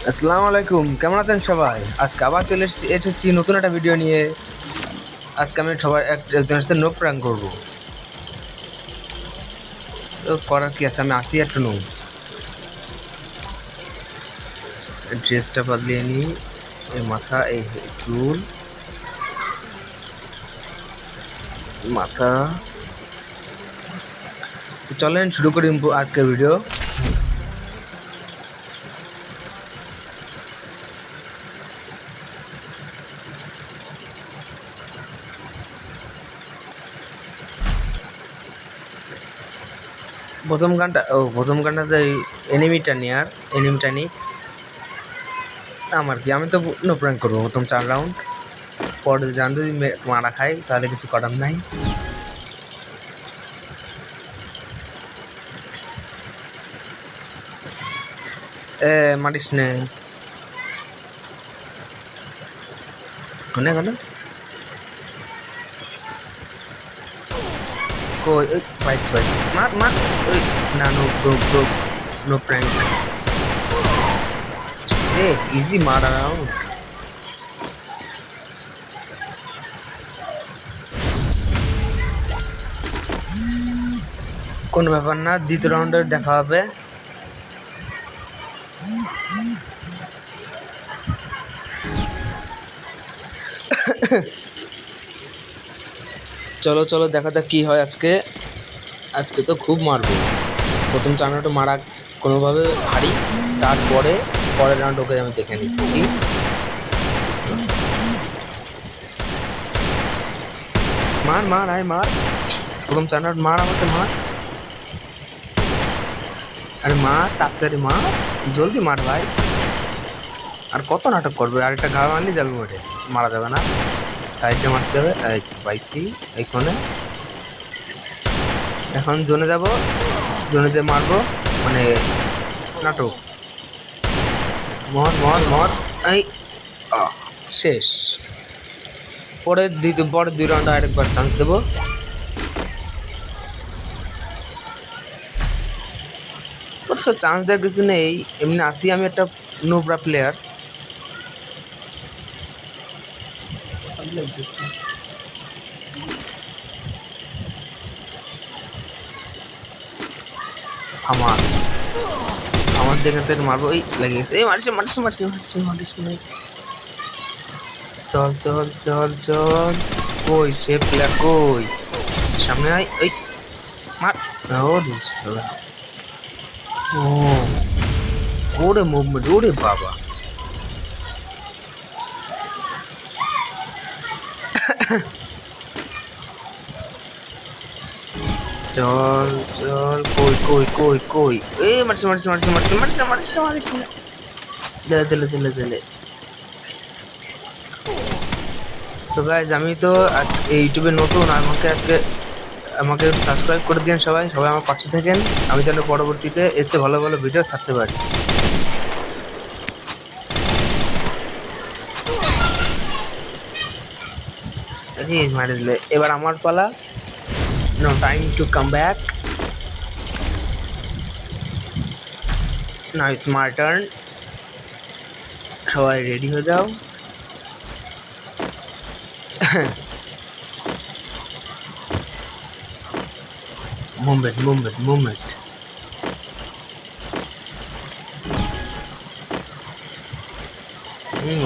আসসালামু আলাইকুম, কেমন আছেন সবাই? আজকে আবার চলে এসেছি নতুন একটা ভিডিও নিয়ে। আজকে আমি সবাই একজনের সাথে নো প্র্যাঙ্ক করবো। তো করার কি আছে, আমি আসি একটু নো। ড্রেসটা বদলিয়ে নিই, এই মাথা, এই চুল, মাথা। তো চলেন শুরু করি আজকের ভিডিও। প্রথম গানটা যে এনিমিটা নিয়ে, আর এনিমিটা নিই। আমার কি, আমি তো নো প্র্যাঙ্ক করবো প্রথম 4 রাউন্ড। পরে জান যদি মারা খাই তাহলে কিছু করার নাই। মারিস নে, কোনে কোনে কই, ওই বাইস বাইস, মার মার। ওই না, no bro bro, no prank. Easy মার আরাউন্ড। কোনো ব্যাপার না, দ্বিতীয় রাউন্ডে দেখা হবে। চলো চলো দেখা যাক কি হয় আজকে। আজকে তো খুব মারবো। প্রথম 4 রাউন্ডে মারা কোনোভাবে হারি, তারপরে পরের রাউন্ড ওকে আমি দেখে নিচ্ছি। মার মার, আয় মার। প্রথম 4 রাউন্ড মার, আমাকে মার। আরে মার তাড়াতাড়ি মার, জলদি মার ভাই। আর কত নাটক করবে? আর একটা ঘা মারলে যাবে মাঠে, মারা যাবে না। সাইডে মারতে হবে। এই পাইছি এইখানে। এখন জোনে যাব, জোনে যে মারবো, মানে নাটক। মর মর মর। এই শেষ। পরের 2 রাউন্ডে আরেকবার চান্স দেবো। অবশ্য চান্স দেওয়ার কিছু নেই, এমনি আসি আমি একটা নোবরা প্লেয়ার। আমার আমার দেখে তো মারবো। এই লেগে গেছে, এই মারিস মারিস মারিস মারিস মারিস নাই। চল চল চল চল, কই সে প্লেয়ার কই? সামনে আয়, ওই মার। ও দুশরা। ও ওরে মুভমেন্ট, ওরে বাবা। চল চল, কই কই কই কই? এই মারছে মারছে মারছে মারছে মারছে মারছে মারছে। দিলে দিলে দিলে দিলে। সো গাইজ, আমি তো এই ইউটিউবে নতুন, আমাকে সাবস্ক্রাইব করে দিন সবাই, সবাই আমার পাশে থাকেন। আমি যেন পরবর্তীতে এর চেয়ে ভালো ভালো ভিডিও ছাড়তে পারি। মারি দিলে, এবার আমার পালা। No time to come back, now it's my turn. সবাই রেডি হয়ে যাও। Movement movement movement.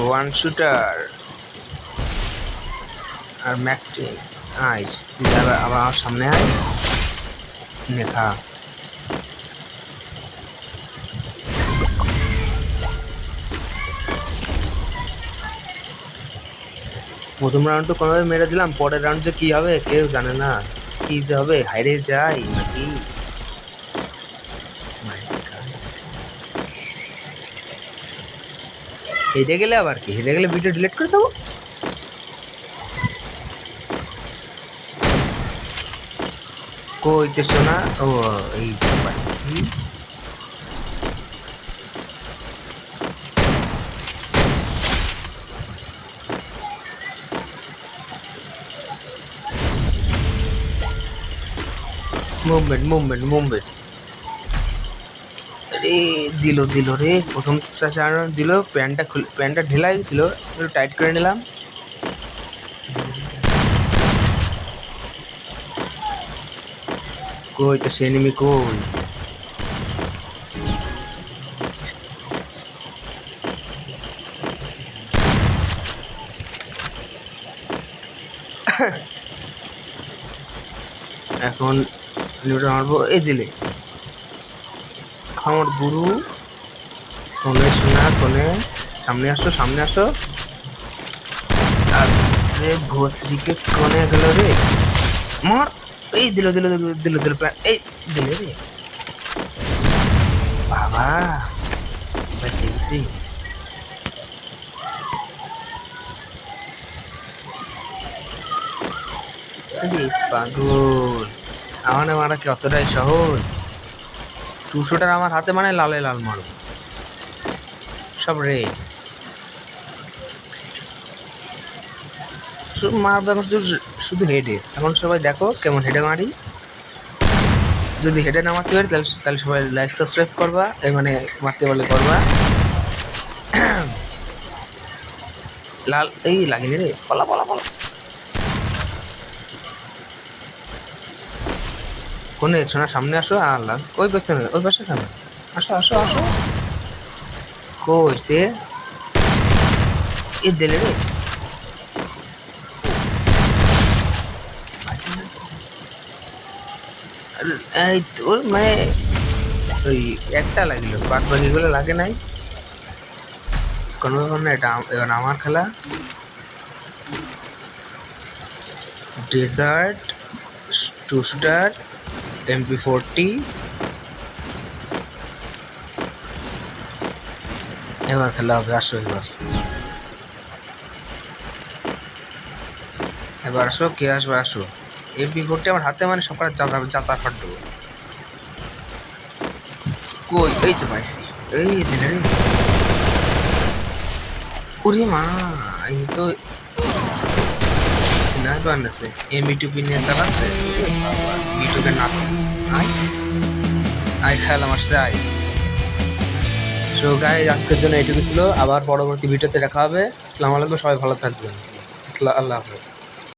One shooter আর ম্যাকটিং। আইস, তুই আবার আমার সামনে আয়, নেখা। প্রথম রাউন্ড তো কোনোভাবে মেরে দিলাম, পরের রাউন্ড যে কি হবে কেউ জানে না। কি যে হবে, হাইরে যাই নাকি? হেরে গেলে আবার কি, হেরে গেলে ভিডিও ডিলিট করে দেবো। কই যে শোনা, ও এই পাইছি। Movement movement movement. রে দিল দিল রে, প্রথম চালানো দিল, প্যান্টটা ঢিলা গেছিল, একটু টাইট করে নিলাম। কই তো সে এনিমি কই? এখন এনিমিটা মারবো, এই দিলে আমার গুরু। কোনে শোনা কোনে, সামনে আসো সামনে আসো। আর রে ভোসরিকে কোনে গেল রে, মার। এই দিল দিল দিল দিল দিল, এই দিলে রে বাবা, বেঁচে গেছি। আরে পাগল, আমার মারা কি অতটাই সহজ? 200টার আমার হাতে মানে লালে লাল মারো সব রে। মারবো এখন শুধু শুধু হেডে। এখন সবাই দেখো কেমন হেডে মারি। যদি হেডে না মারতে পারি তাহলে তাহলে সবাই লাইক সাবস্ক্রাইব করবা, এই মানে মারতে পারলে করবা। লাল এই লাগেনি রে, পলা পলা পলা। কোনে শোনা সামনে আসো, আর লাগ ওই পাশে না, ওই পাশে কেন? আসো আসো আসো। কই যে এ দিলে রে, এই তোর মানে ওই একটা লাগিল, বাদ বাকিগুলো লাগে নাই। কোনো ব্যাপার না, এটা এবার আমার খেলা। Desert, 2 star, MP40। এবার খেলা হবে, আসো এবার। এবার আসো, কে আসবে আসো। MP40 আমার হাতে মানে সকালে যাতা ফাট দেবো। কই এই তো পাইছি, এই দিলে রে। ওরে মা, এই তো স্নাইপার আছে, M2 নিয়ে চালাচ্ছে। ইউটিউবের নাতি আয় আয়, খেল আমার সাথে আয়। সো গাইস, আজকের জন্য এটুকু ছিল, আবার পরবর্তী ভিডিওতে দেখা হবে। আসসালামু আলাইকুম, সবাই ভালো থাকবেন। আল্লাহ হাফেজ।